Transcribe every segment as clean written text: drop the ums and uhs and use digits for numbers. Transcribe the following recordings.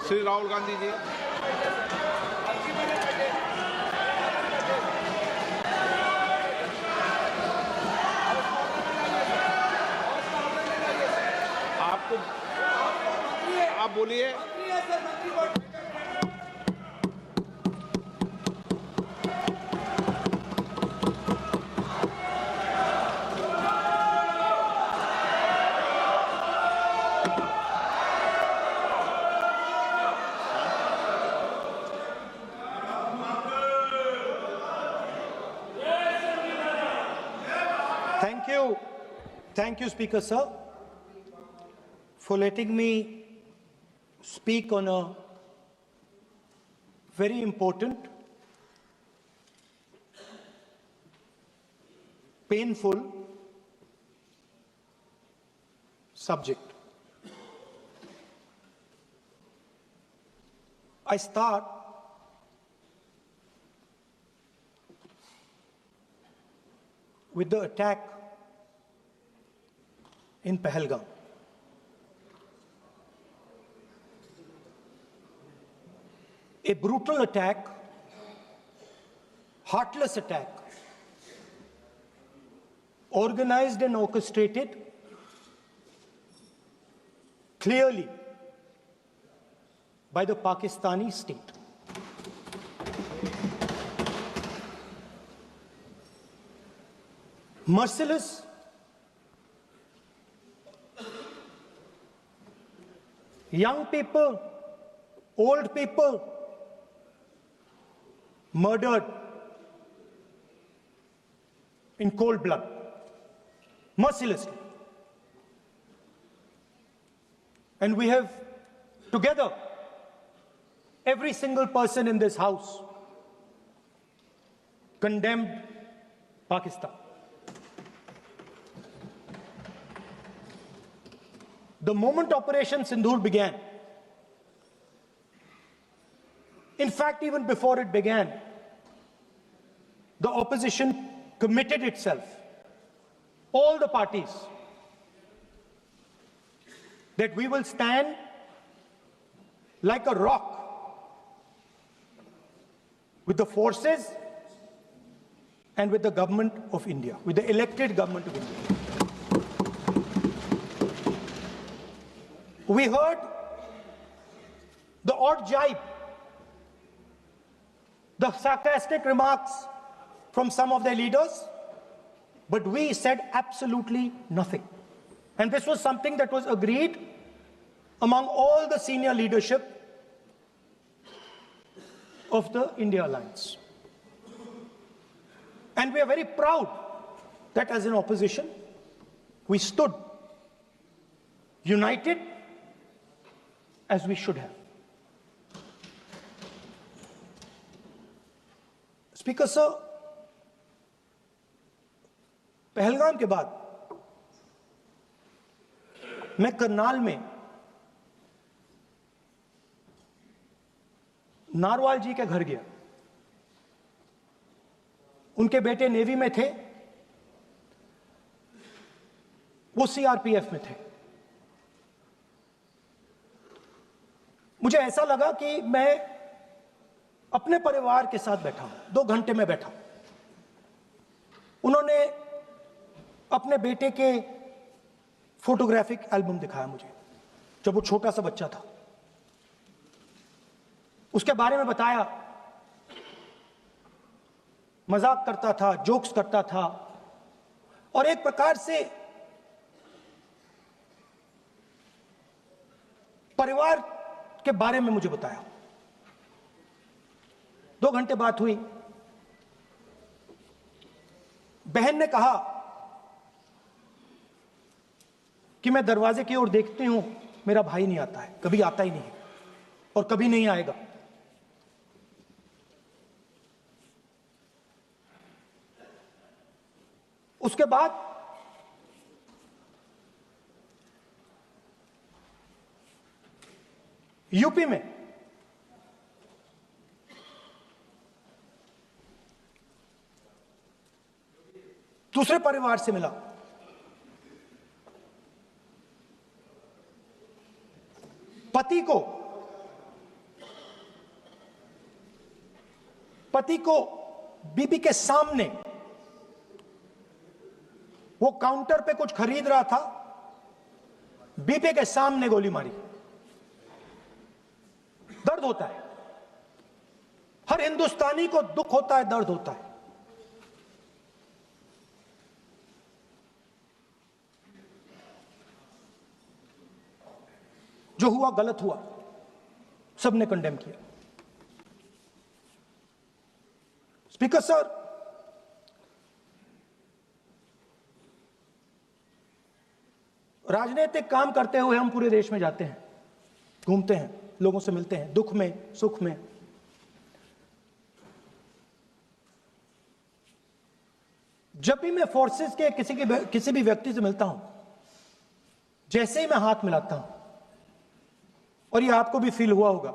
श्री राहुल गांधी जी। आपको आप बोलिए। Thank you, Speaker Sir, for letting me speak on a very important, painful subject. I start with the attack in Pahalgam. A brutal attack, heartless attack, organized and orchestrated clearly by the Pakistani state. Merciless, young people, old people murdered in cold blood, mercilessly. And we have together, every single person in this house, condemned Pakistan. The moment Operation Sindoor began, in fact, even before it began, the opposition committed itself, all the parties, that we will stand like a rock with the forces and with the government of India, with the elected government of India. We heard the odd jibe, the sarcastic remarks from some of their leaders, but we said absolutely nothing. And this was something that was agreed among all the senior leadership of the India Alliance. And we are very proud that as an opposition, we stood united as we should have. Speaker Sir, Pahalgam के बाद मैं करनाल में narwhal जी के घर गया। उनके बेटे navy में थे, वो सीआरपीएफ में थे। मुझे ऐसा लगा कि मैं अपने परिवार के साथ बैठा हूं। 2 घंटे में बैठा। उन्होंने अपने बेटे के फोटोग्राफिक एल्बम दिखाया मुझे, जब वो छोटा सा बच्चा था। उसके बारे में बताया, मजाक करता था, जोक्स करता था, और एक प्रकार से परिवार के बारे में मुझे बताया। 2 घंटे बात हुई। बहन ने कहा कि मैं दरवाजे की ओर देखती हूं, मेरा भाई नहीं आता है, कभी आता ही नहीं है और कभी नहीं आएगा। उसके बाद यूपी में दूसरे परिवार से मिला। पति को पति को बीबी के सामने, वो काउंटर पे कुछ खरीद रहा था, बीबी के सामने गोली मारी। दर्द होता है, हर हिंदुस्तानी को दुख होता है, दर्द होता है। जो हुआ गलत हुआ, सबने कंडेम किया। स्पीकर सर, राजनीतिक काम करते हुए हम पूरे देश में जाते हैं, घूमते हैं, लोगों से मिलते हैं, दुख में, सुख में। जब भी मैं फोर्सेस के किसी भी व्यक्ति से मिलता हूं, जैसे ही मैं हाथ मिलाता हूं, और ये आपको भी फील हुआ होगा,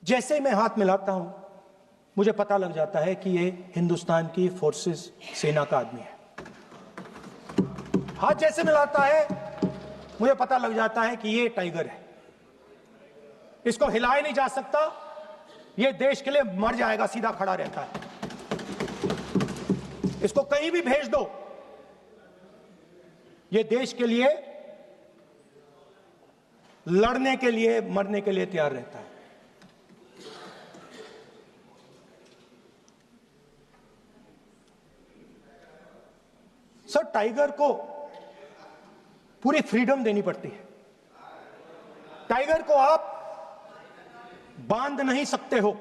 जैसे ही मैं हाथ मिलाता हूं, मुझे पता लग जाता है कि ये हिंदुस्तान की फोर्सेस, सेना का आदमी है। हाथ जैसे मिलाता है, मुझे पता लग जाता है कि ये टाइगर है, इसको हिलाया नहीं जा सकता, ये देश के लिए मर जाएगा, सीधा खड़ा रहता है। इसको कहीं भी भेज दो, ये देश के लिए लड़ने के लिए, मरने के लिए तैयार रहता है। सर, टाइगर को पूरी फ्रीडम देनी पड़ती है। टाइगर को आप बांध नहीं सकते हो।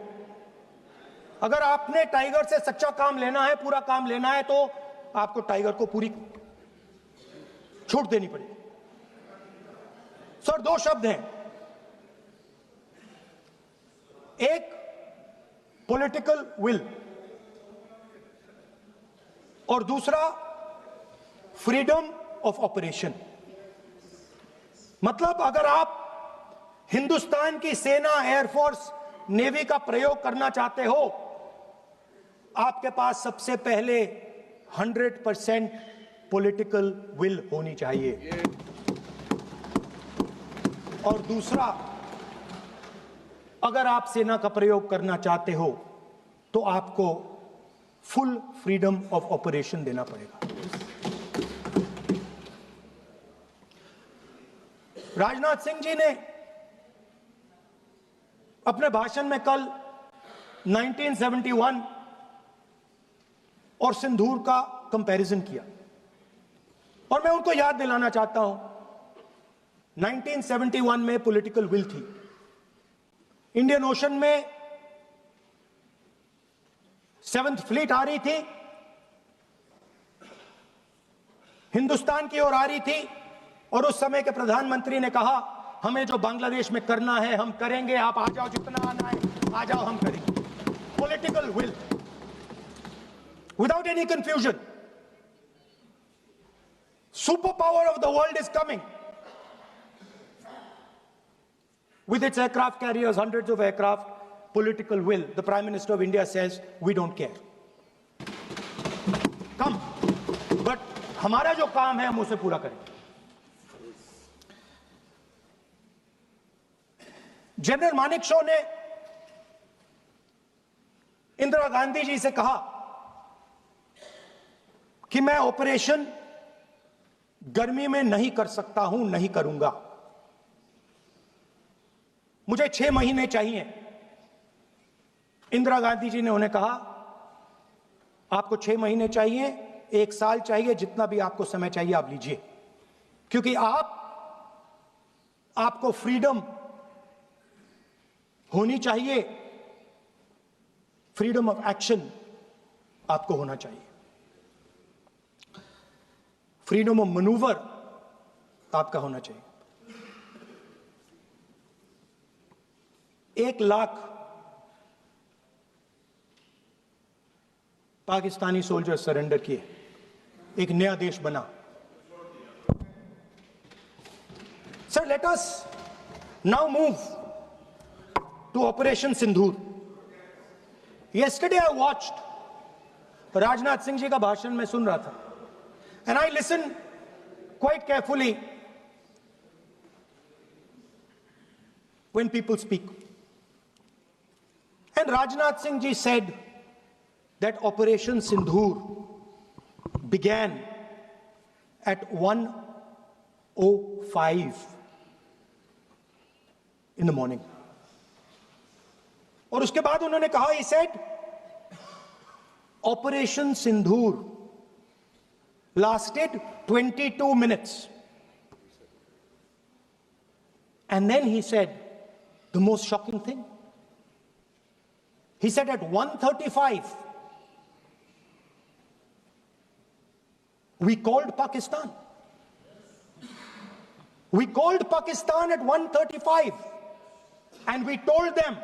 अगर आपने टाइगर से सच्चा काम लेना है, पूरा काम लेना है, तो आपको टाइगर को पूरी छूट देनी पड़ेगी। सर, दो शब्द हैं, एक पॉलिटिकल विल और दूसरा फ्रीडम ऑफ ऑपरेशन। मतलब अगर आप हिंदुस्तान की सेना, एयरफोर्स, नेवी का प्रयोग करना चाहते हो, आपके पास सबसे पहले 100% पॉलिटिकल विल होनी चाहिए, और दूसरा, अगर आप सेना का प्रयोग करना चाहते हो तो आपको फुल फ्रीडम ऑफ ऑपरेशन देना पड़ेगा। राजनाथ सिंह जी ने अपने भाषण में कल 1971 और सिंदूर का कंपैरिजन किया, और मैं उनको याद दिलाना चाहता हूं, 1971 में पॉलिटिकल विल थी, इंडियन ओशन में 7th फ्लीट आ रही थी, हिंदुस्तान की ओर आ रही थी, और उस समय के प्रधानमंत्री ने कहा, हमें जो बांग्लादेश में करना है हम करेंगे, आप आ जाओ, जितना आना है आ जाओ, हम करेंगे। Political will, without any confusion. Super power of the world is coming with its aircraft carriers, hundreds of aircraft, political will. The Prime Minister of India says, we don't care. Come. But हमारा जो काम है हम उसे पूरा करेंगे। General Manekshaw ने इंदिरा गांधी जी से कहा कि मैं ऑपरेशन गर्मी में नहीं कर सकता हूं, नहीं करूंगा, मुझे 6 महीने चाहिए। इंदिरा गांधी जी ने उन्हें कहा, आपको 6 महीने चाहिए, 1 साल चाहिए, जितना भी आपको समय चाहिए आप लीजिए, क्योंकि आपको फ्रीडम होनी चाहिए, फ्रीडम ऑफ एक्शन आपको होना चाहिए, फ्रीडम ऑफ मैनूवर आपका होना चाहिए। 1 लाख पाकिस्तानी सोल्जर सरेंडर किए, एक नया देश बना। Sir, let us now move to operation Sindoor. Yesterday I watched, Rajnath Singh ji का भाषण मैं सुन रहा था, and I listen quite carefully when people speak. Rajnath Singh ji said that Operation Sindhur began at 1:05 in the morning. और उसके बाद उन्होंने कहा, he said, Operation Sindhur lasted 22 minutes. And then he said the most shocking thing. He said at 1:35, we called Pakistan. We called Pakistan at 1:35 and we told them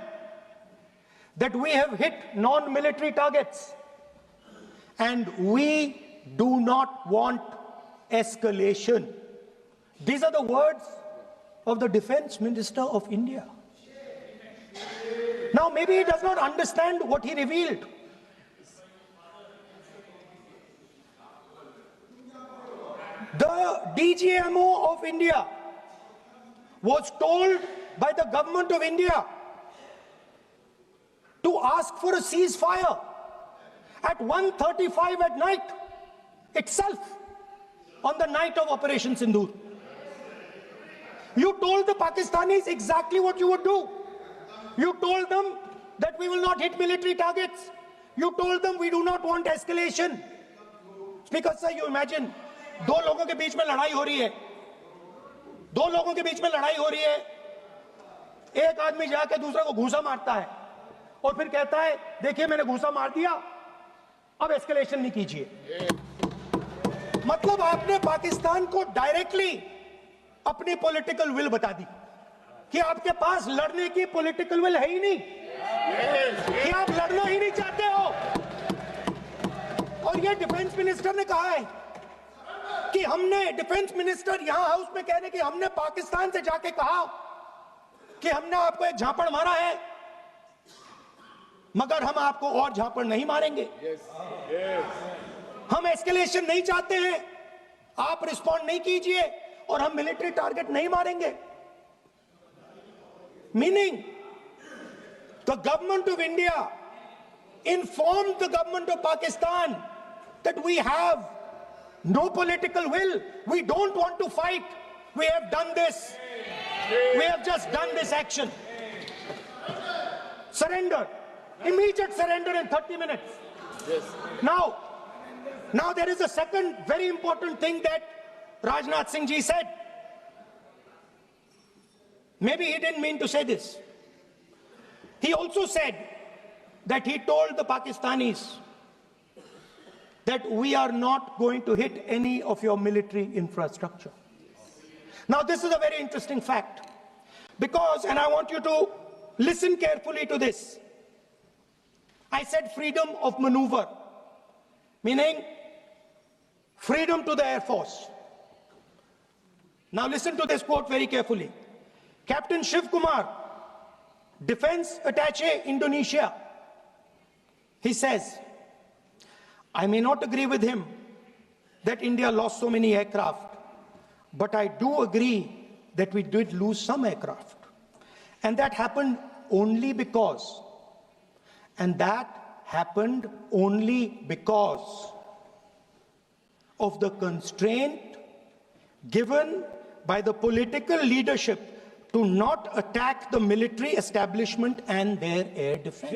that we have hit non-military targets and we do not want escalation. These are the words of the Defense Minister of India. Now, maybe he does not understand what he revealed. The DGMO of India was told by the government of India to ask for a ceasefire at 1:35 at night itself, on the night of Operation Sindhur. You told the Pakistanis exactly what you would do. You told them that we will not hit military targets. You told them we do not want escalation. Speaker sir, you imagine, दो लोगों के बीच में लड़ाई हो रही है, दो लोगों के बीच में लड़ाई हो रही है, एक आदमी जाके दूसरे को घूंसा मारता है और फिर कहता है देखिए मैंने घूंसा मार दिया, अब एस्केलेशन नहीं कीजिए. मतलब आपने पाकिस्तान को डायरेक्टली अपनी पॉलिटिकल विल बता दी कि आपके पास लड़ने की पॉलिटिकल विल है ही नहीं, कि आप लड़ना ही नहीं चाहते हो. और ये डिफेंस मिनिस्टर ने कहा है कि हमने, डिफेंस मिनिस्टर यहां हाउस में कह रहे कि हमने पाकिस्तान से जाके कहा कि हमने आपको एक झापड़ मारा है मगर हम आपको और झापड़ नहीं मारेंगे. हम एस्केलेशन नहीं चाहते हैं, आप रिस्पॉन्ड नहीं कीजिए और हम मिलिट्री टारगेट नहीं मारेंगे. Meaning the government of India informed the government of Pakistan that we have no political will, we don't want to fight, we have done this, we have just done this action. Surrender, immediate surrender in 30 minutes. Yes. Now there is a second very important thing that Rajnath Singh ji said. Maybe he didn't mean to say this. He also said that he told the Pakistanis that we are not going to hit any of your military infrastructure. Now this is a very interesting fact because, and I want you to listen carefully to this. I said freedom of maneuver, meaning freedom to the Air Force. Now listen to this quote very carefully. Captain Shiv Kumar, Defense Attaché, Indonesia, he says, I may not agree with him that India lost so many aircraft, but I do agree that we did lose some aircraft. And that happened only because, of the constraint given by the political leadership to not attack the military establishment and their air defense.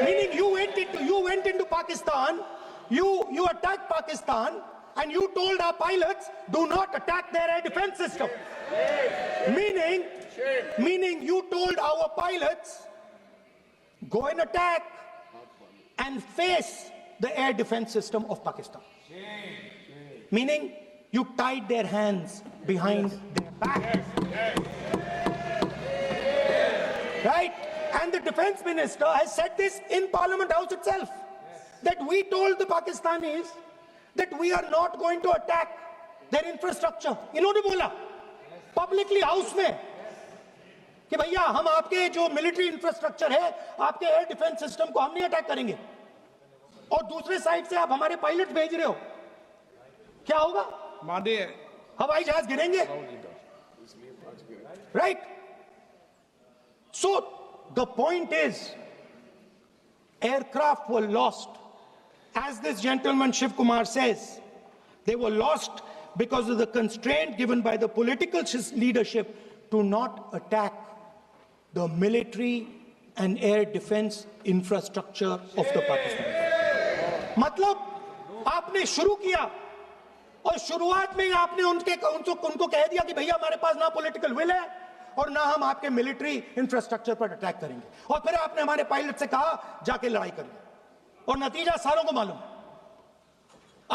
Meaning you went into Pakistan, you attacked Pakistan, and you told our pilots, do not attack their air defense system. Meaning you told our pilots, go and attack and face the air defense system of Pakistan. Meaning you tied their hands behind their back. Right? And the defense minister has said this in Parliament House itself, that we told the Pakistanis that we are not going to attack their infrastructure. इन्होंने बोला publicly house में कि भैया हम आपके जो military infrastructure है, आपके air defense system को हम नहीं attack करेंगे. और दूसरे साइड से आप हमारे पायलट भेज रहे हो, क्या होगा? माननीय हवाई जहाज गिरेंगे. Right? So The point is, aircraft were lost. As this gentleman Shiv Kumar says, they were lost because of the constraint given by the political leadership to not attack the military and air defense infrastructure of the Pakistan. मतलब आपने शुरू किया और शुरुआत में ही आपने उनको कह दिया कि भैया हमारे पास ना पॉलिटिकल विल है और ना हम आपके मिलिट्री इंफ्रास्ट्रक्चर पर अटैक करेंगे, और फिर आपने हमारे पायलट से कहा जाके लड़ाई करिए, और नतीजा सारों को मालूम।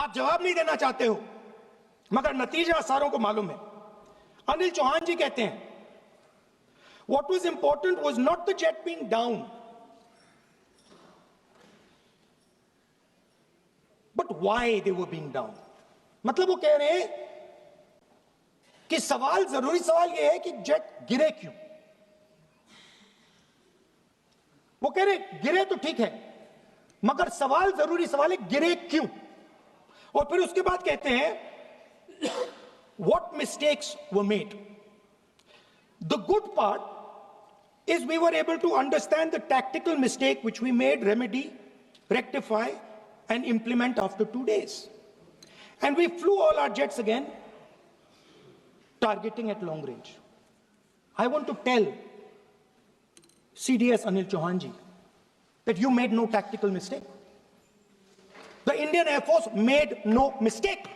आप जवाब नहीं देना चाहते हो, मगर नतीजा सारों को मालूम है। अनिल चौहान जी कहते हैं, what was important was not the jet being down, but why they were being down. मतलब वो कह रहे हैं कि जरूरी सवाल ये है कि जेट गिरे क्यों। वो कह रहे गिरे तो ठीक है, मगर जरूरी सवाल है गिरे क्यों। और फिर उसके बाद कहते हैं what mistakes were made. The good part is we were able to understand the tactical mistake which we made, remedy, rectify and implement after 2 days. And we flew all our jets again, targeting at long range. I want to tell CDS Anil Chauhan ji that you made no tactical mistake. The Indian Air Force made no mistake.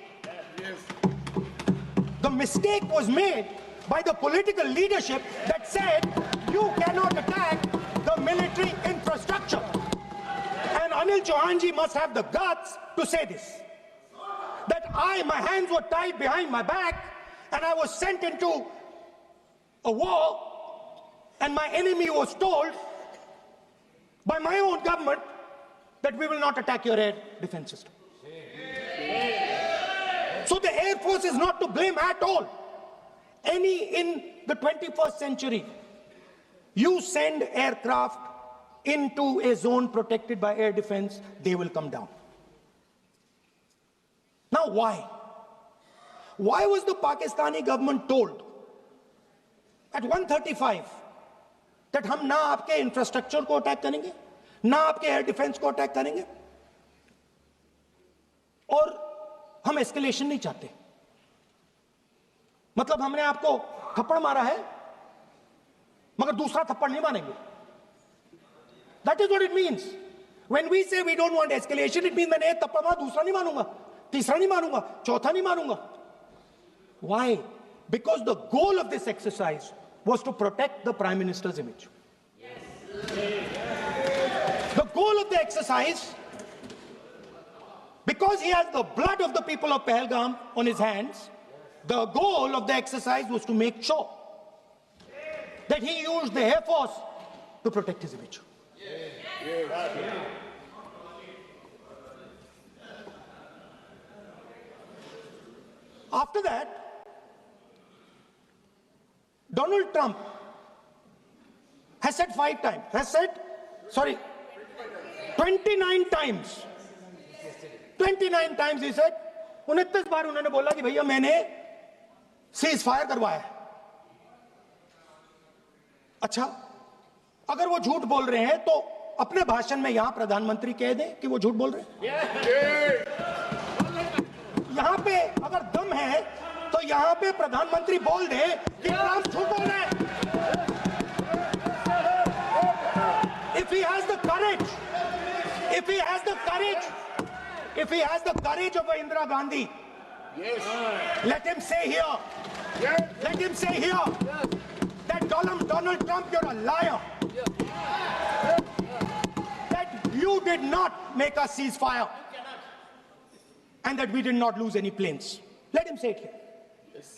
The mistake was made by the political leadership that said you cannot attack the military infrastructure. And Anil Chauhan ji must have the guts to say this, that my hands were tied behind my back and I was sent into a war, and my enemy was told by my own government that we will not attack your air defense system. So the Air Force is not to blame at all. In the 21st century, you send aircraft into a zone protected by air defense, they will come down. Now why? Why was the Pakistani government told at 1:35 that हम ना आपके infrastructure को attack करेंगे, ना आपके air defence को attack करेंगे, और हम एस्केलेशन नहीं चाहते? मतलब हमने आपको थप्पड़ मारा है मगर दूसरा थप्पड़ नहीं मारेंगे. That is what it means. When we say we don't want escalation, it means मैंने एक थप्पड़ मारा, दूसरा नहीं मारूंगा, तीसरा नहीं मारूंगा, चौथा नहीं मारूंगा. Why? Because the goal of this exercise was to protect the Prime Minister's image. The goal of the exercise, because he has the blood of the people of Pahalgam on his hands, the goal of the exercise was to make sure that he used the Air Force to protect his image. After that, Donald Trump has said 29 times. 29 times he said, 29 बार उन्होंने बोला कि भैया मैंने cease fire करवाया है. अच्छा, अगर वो झूठ बोल रहे हैं तो अपने भाषण में यहां प्रधानमंत्री कह दें कि वो झूठ बोल रहे हैं. यहां पे अगर दम है तो यहां पे प्रधानमंत्री बोल दे कि ट्रंप झूठ बोल रहे हैं. If he has the courage, if he has the courage of Indira Gandhi, let him say here, that Donald Trump, you're a liar. That you did not make us cease fire and that we did not lose any planes. Let him say it here.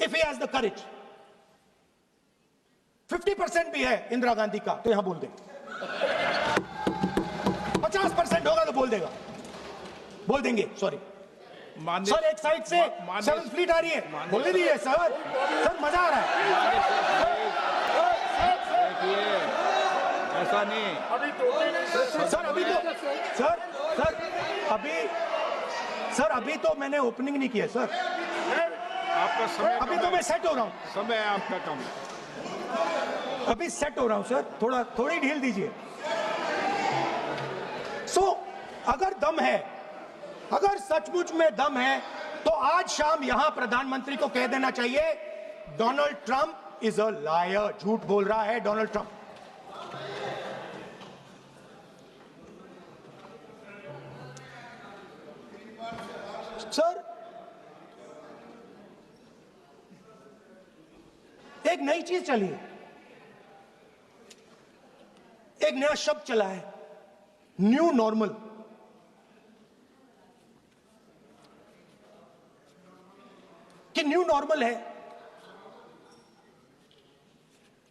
If he has the courage. 50% भी है इंदिरा गांधी का तो यहां बोल दे. 50% होगा तो बोल देंगे. सॉरी सर, एक साइड से 7th फ्लीट आ रही है, बोलने दीजिए सर. मजा आ रहा है. ऐसा नहीं अभी तो मैंने ओपनिंग नहीं किया सर. आपका समय अभी तो मैं सेट हो रहा हूं. समय आपका कम. अभी सेट हो रहा हूं सर, थोड़ी ढील दीजिए। अगर दम है, अगर सचमुच में दम है, तो आज शाम यहां प्रधानमंत्री को कह देना चाहिए, Donald Trump is a liar, झूठ बोल रहा है डोनाल्ड ट्रंप। सर, एक नई चीज चली है, एक नया शब्द चला है, न्यू नॉर्मल। कि न्यू नॉर्मल है,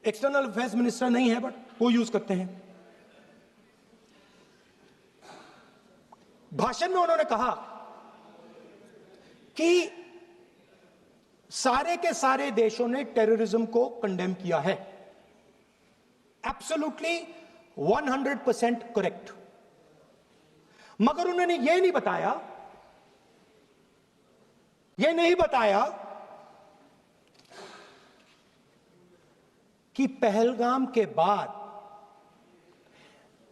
एक्सटर्नल अफेयर्स मिनिस्टर नहीं है, बट वो यूज करते हैं। भाषण में उन्होंने कहा कि सारे के सारे देशों ने टेररिज्म को कंडेम किया है। Absolutely 100% correct. मगर उन्होंने यह नहीं बताया कि पहलगाम के बाद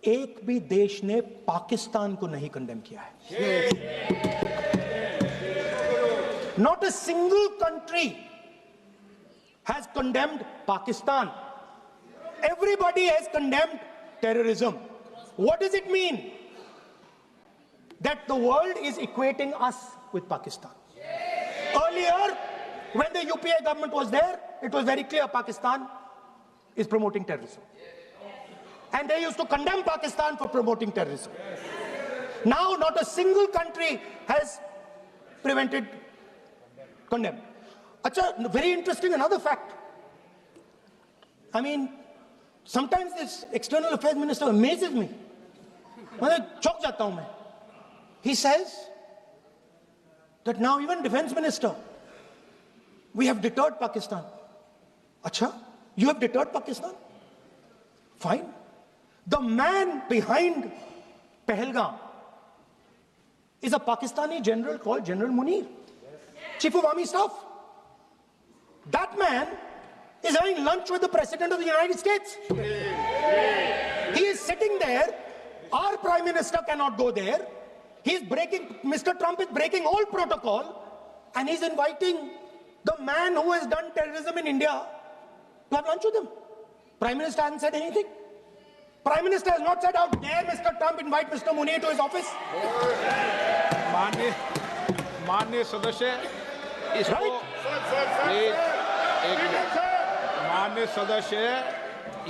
एक भी देश ने पाकिस्तान को नहीं कंडेम किया है। Not a single country has condemned Pakistan. Everybody has condemned terrorism. What does it mean? That the world is equating us with Pakistan. Earlier, when the UPA government was there, it was very clear Pakistan is promoting terrorism. And they used to condemn Pakistan for promoting terrorism. Now, not a single country has prevented condemn. Achha, very interesting, another fact. I mean, sometimes this external affairs minister amazes me. चौंक जाता हूं मैं. He says that now even defense minister, we have deterred Pakistan. Achha, you have deterred Pakistan? Fine. The man behind Pahalgam is a Pakistani general called General Munir. Chief of Army Staff. That man is having lunch with the President of the United States. He is sitting there. Our Prime Minister cannot go there. Mr. Trump is breaking all protocol, and he's inviting the man who has done terrorism in India to have lunch with him. Prime Minister hasn't said anything. Prime Minister has not said, how dare Mr. Trump invite Mr. Munir to his office. माननीय सदस्य, इसको माननीय सदस्य,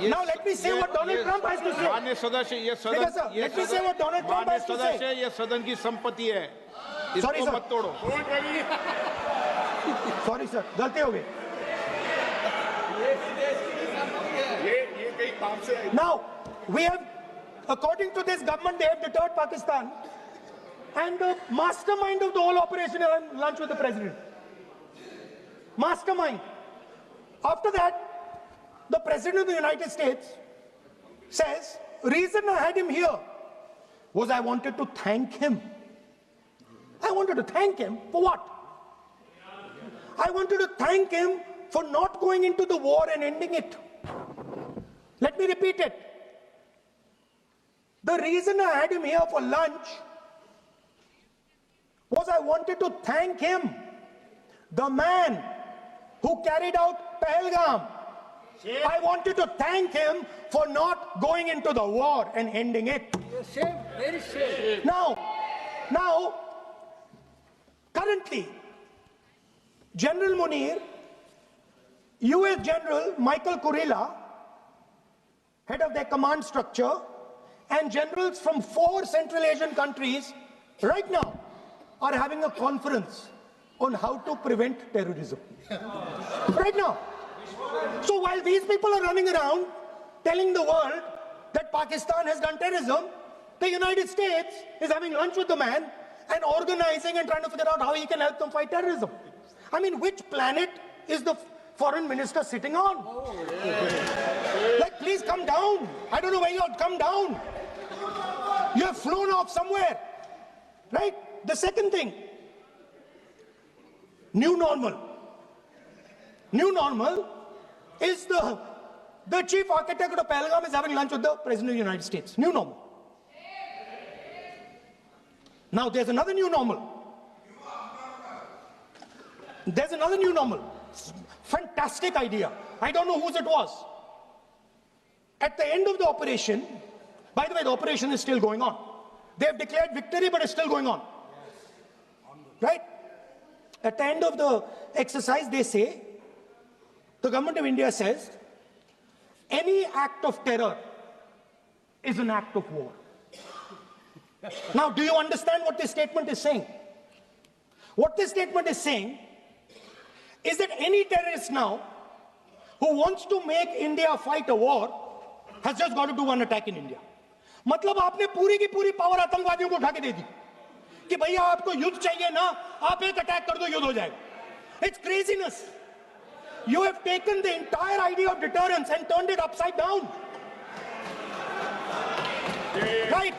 now let me say what Donald Trump has to say. माननीय सदस्य, ये सदन, let me say what Donald Trump has to say. ये सदन की संपत्ति है, इसको मत तोड़ो. Sorry sir, गलती हो गई. Now we have, according to this government, they have deterred Pakistan, and the mastermind of the whole operation had lunch with the president. Mastermind. After that, the President of the United States says, reason I had him here was I wanted to thank him. I wanted to thank him for what? I wanted to thank him for not going into the war and ending it. Let me repeat it. The reason I had him here for lunch was I wanted to thank him, the man who carried out Pahalgam. I wanted to thank him for not going into the war and ending it. Shame, very shame. Now, currently, General Munir, US General Michael Kurilla, head of their command structure, and generals from 4 Central Asian countries right now are having a conference on how to prevent terrorism. Right now. So while these people are running around telling the world that Pakistan has done terrorism, the United States is having lunch with the man and organizing and trying to figure out how he can help them fight terrorism. I mean, which planet is the foreign minister sitting on? Like, please come down. I don't know where you're, come down. You have flown off somewhere, right? The second thing, new normal. New normal is the chief architect of Pahalgam is having lunch with the President of the United States. New normal. Now there's another new normal. There's another new normal. Fantastic idea. I don't know whose it was. At the end of the operation, by the way, the operation is still going on. They have declared victory, but it's still going on. Right? At the end of the exercise, they say, the government of India says, any act of terror is an act of war. Now, do you understand what this statement is saying? What this statement is saying is that any terrorist now who wants to make India fight a war has just got to do one attack in India. मतलब आपने पूरी की पूरी power आतंकवादियों को उठा के दे दी कि भैया आपको युद्ध चाहिए ना, आप एक अटैक कर दो, युद्ध हो जाएगा. It's craziness. You have taken the entire idea of deterrence and turned it upside down. Right?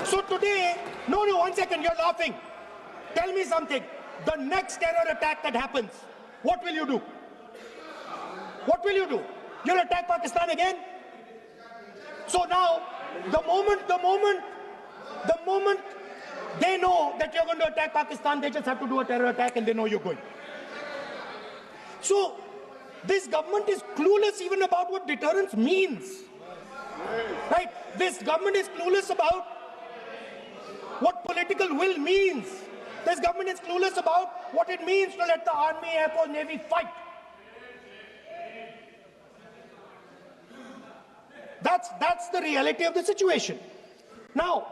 So today, no, one second, you're laughing. Tell me something. The next terror attack that happens, what will you do? What will you do? You'll attack Pakistan again? So now, the moment they know that you're going to attack Pakistan, they just have to do a terror attack and they know you're going. So, this government is clueless even about what deterrence means. Right? This government is clueless about what political will means. This government is clueless about what it means to let the Army, Air Force, Navy fight. That's the reality of the situation. Now,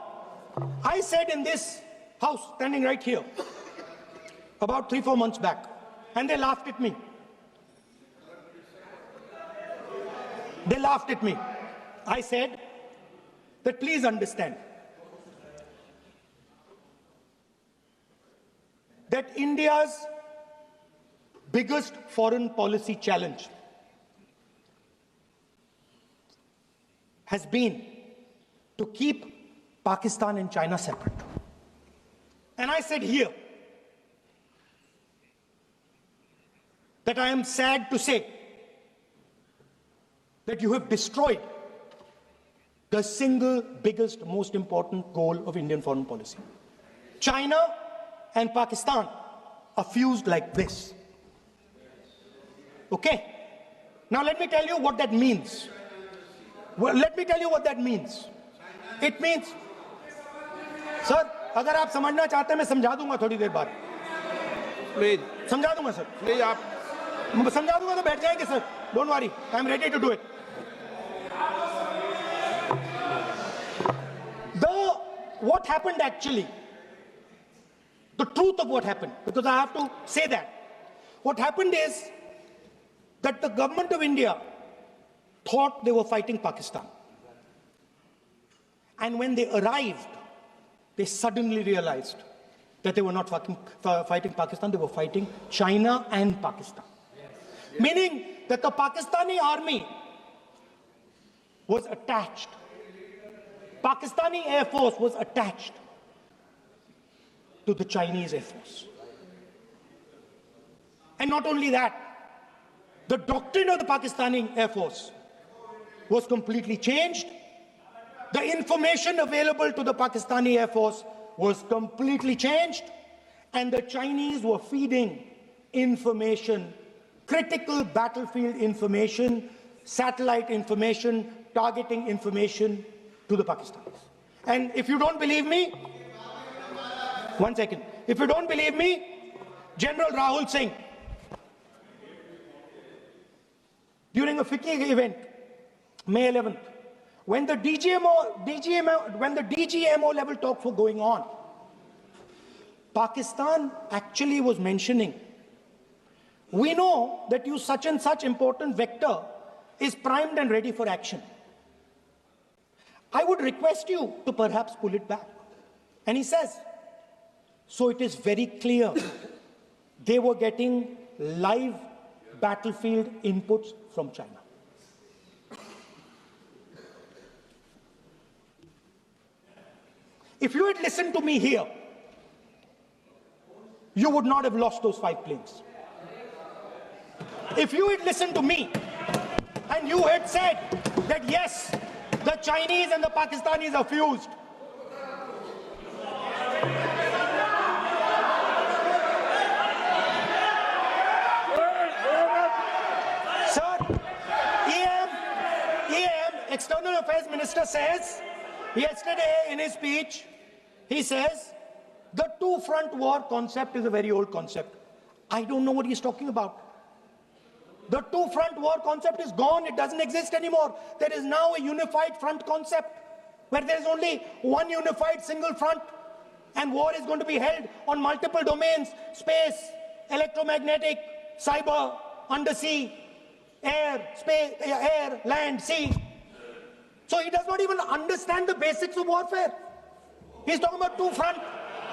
I said in this house, standing right here, about 3-4 months back, and they laughed at me. They laughed at me. I said that please understand that India's biggest foreign policy challenge has been to keep Pakistan and China separate. And I said here that I am sad to say that you have destroyed the single biggest, most important goal of Indian foreign policy. China and Pakistan are fused like this. Okay? Now let me tell you what that means. Well, let me tell you what that means. It means, sir, अगर आप समझना चाहते हैं मैं समझा दूंगा थोड़ी देर बाद. प्लीज समझा दूंगा सर. प्लीज आप समझा दूंगा तो बैठ जाएंगे sir. Don't worry, I am ready to do it. What happened actually, the truth of what happened, because I have to say that. What happened is that the government of India thought they were fighting Pakistan. And when they arrived, they suddenly realized that they were not fighting Pakistan, they were fighting China and Pakistan. Meaning that the Pakistani army was attached. Pakistani Air Force was attached to the Chinese Air Force. And not only that, the doctrine of the Pakistani Air Force was completely changed. The information available to the Pakistani Air Force was completely changed. And the Chinese were feeding information, critical battlefield information, satellite information, targeting information to the Pakistanis. And if you don't believe me, one second. If you don't believe me, General Rahul Singh, during a FICCI event, May 11th, when the DGMO level talks were going on, Pakistan actually was mentioning, we know that you such and such important vector is primed and ready for action. I would request you to perhaps pull it back. And he says, so it is very clear they were getting live battlefield inputs from China. If you had listened to me here, you would not have lost those 5 planes. If you had listened to me, who had said that yes, the Chinese and the Pakistanis are fused. Sir, External Affairs Minister says, yesterday in his speech, he says, the two-front war concept is a very old concept. I don't know what he's talking about. The two-front war concept is gone. It doesn't exist anymore. There is now a unified front concept where there is only one unified single front, and war is going to be held on multiple domains: space, electromagnetic, cyber, undersea, air, space, air, land, sea. So he does not even understand the basics of warfare. He's talking about two-front.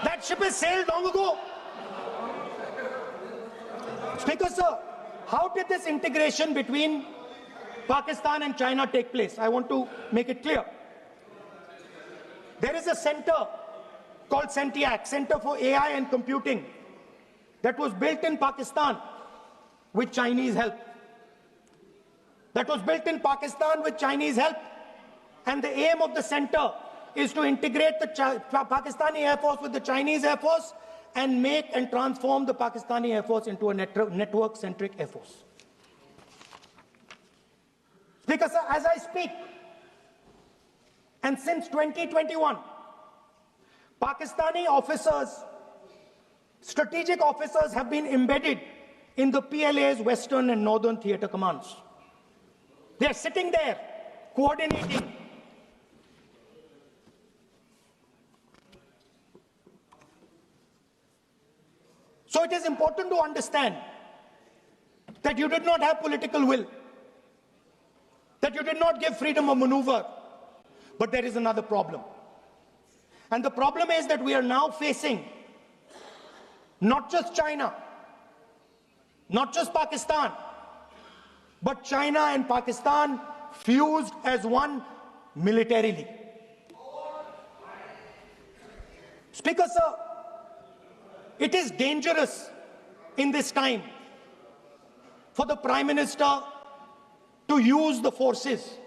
That ship has sailed long ago. Speaker, sir, how did this integration between Pakistan and China take place? I want to make it clear. There is a center called CENTIAC, Center for AI and Computing, that was built in Pakistan with Chinese help. That was built in Pakistan with Chinese help. And the aim of the center is to integrate the Pakistani Air Force with the Chinese Air Force and make and transform the Pakistani Air Force into a network-centric Air Force. Speaker, sir, as I speak, and since 2021, Pakistani officers, strategic officers, have been embedded in the PLA's Western and Northern Theatre Commands. They are sitting there, coordinating. So it is important to understand that you did not have political will, that you did not give freedom of maneuver. But there is another problem. And the problem is that we are now facing not just China, not just Pakistan, but China and Pakistan fused as one militarily. Speaker, sir, it is dangerous in this time for the Prime Minister to use the forces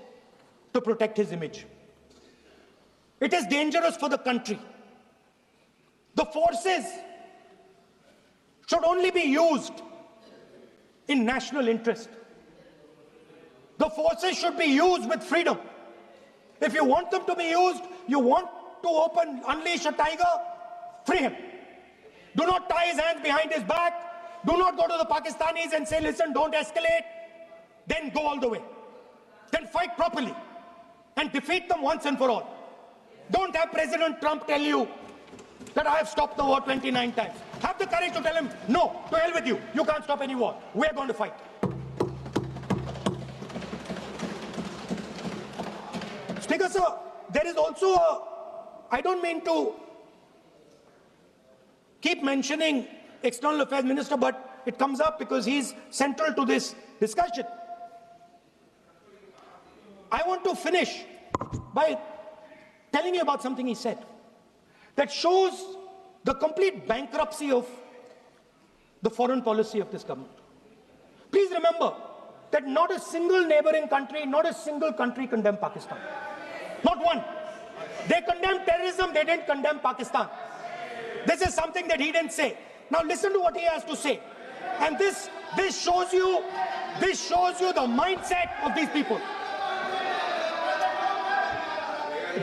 to protect his image. It is dangerous for the country. The forces should only be used in national interest. The forces should be used with freedom. If you want them to be used, you want to unleash a tiger, free him. Do not tie his hands behind his back. Do not go to the Pakistanis and say, listen, don't escalate. Then go all the way. Then fight properly and defeat them once and for all. Don't have President Trump tell you that I have stopped the war 29 times. Have the courage to tell him, no, to hell with you. You can't stop any war. We're going to fight. Speaker, sir, there is also I don't mean to keep mentioning External Affairs Minister, but it comes up because he's central to this discussion. I want to finish by telling you about something he said that shows the complete bankruptcy of the foreign policy of this government. Please remember that not a single neighboring country, not a single country condemned Pakistan. Not one. They condemned terrorism, they didn't condemn Pakistan. This is something that he didn't say. Now listen to what he has to say. And this shows you the mindset of these people.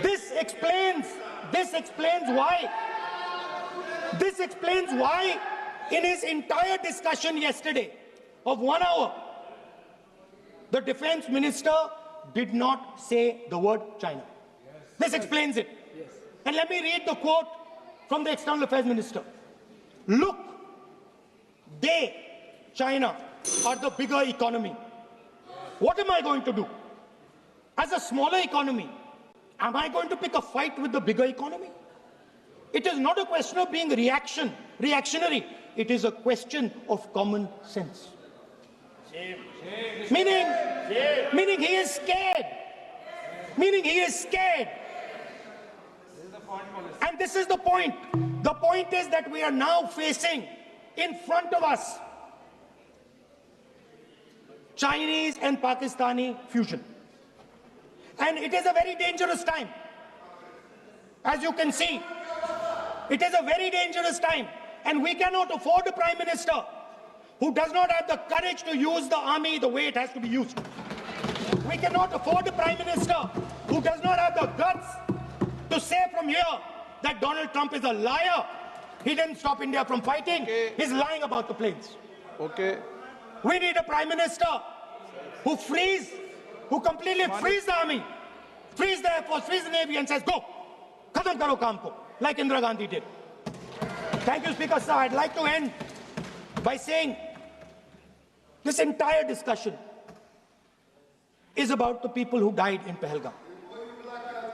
This explains why in his entire discussion yesterday of 1 hour, the defense minister did not say the word China. This explains it. And let me read the quote from the External Affairs Minister. Look, China, are the bigger economy. What am I going to do? As a smaller economy, am I going to pick a fight with the bigger economy? It is not a question of being reactionary. It is a question of common sense. Meaning he is scared. And this is the point. The point is that we are now facing in front of us Chinese and Pakistani fusion. And it is a very dangerous time. As you can see, it is a very dangerous time. And we cannot afford a prime minister who does not have the courage to use the army the way it has to be used. We cannot afford a prime minister who does not have the guts to say from here that Donald Trump is a liar. He didn't stop India from fighting. He's lying about the planes. Okay. We need a prime minister who completely frees the army, frees the air force, frees the navy and says, go, khatam karo kaam ko, like Indira Gandhi did. Thank you, Speaker, sir. I'd like to end by saying this entire discussion is about the people who died in Pahalgam.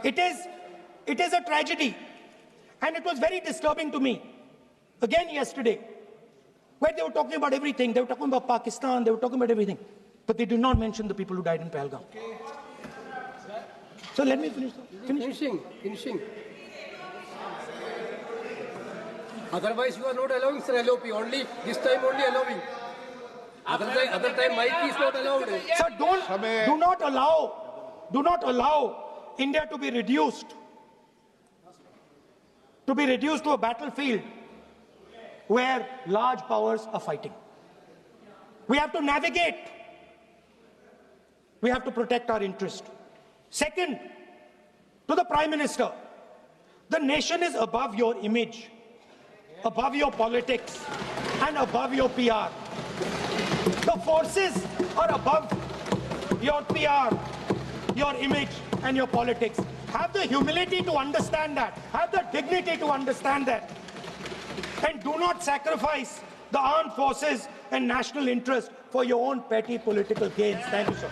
It is a tragedy, and it was very disturbing to me. Again yesterday, where they were talking about everything. They were talking about Pakistan, they were talking about everything. But they did not mention the people who died in Pahalgam. So let me finish. Finishing. Otherwise, you are not allowing, sir, LOP. Only this time, only allowing. Other time, mic is not allowed. Sir, do not allow India to be reduced to a battlefield where large powers are fighting. We have to navigate. We have to protect our interest. Second, to the Prime Minister, the nation is above your image, above your politics, and above your PR. The forces are above your PR, your image, and your politics. Have the humility to understand that. Have the dignity to understand that. And do not sacrifice the armed forces and national interest for your own petty political gains. Thank you, sir.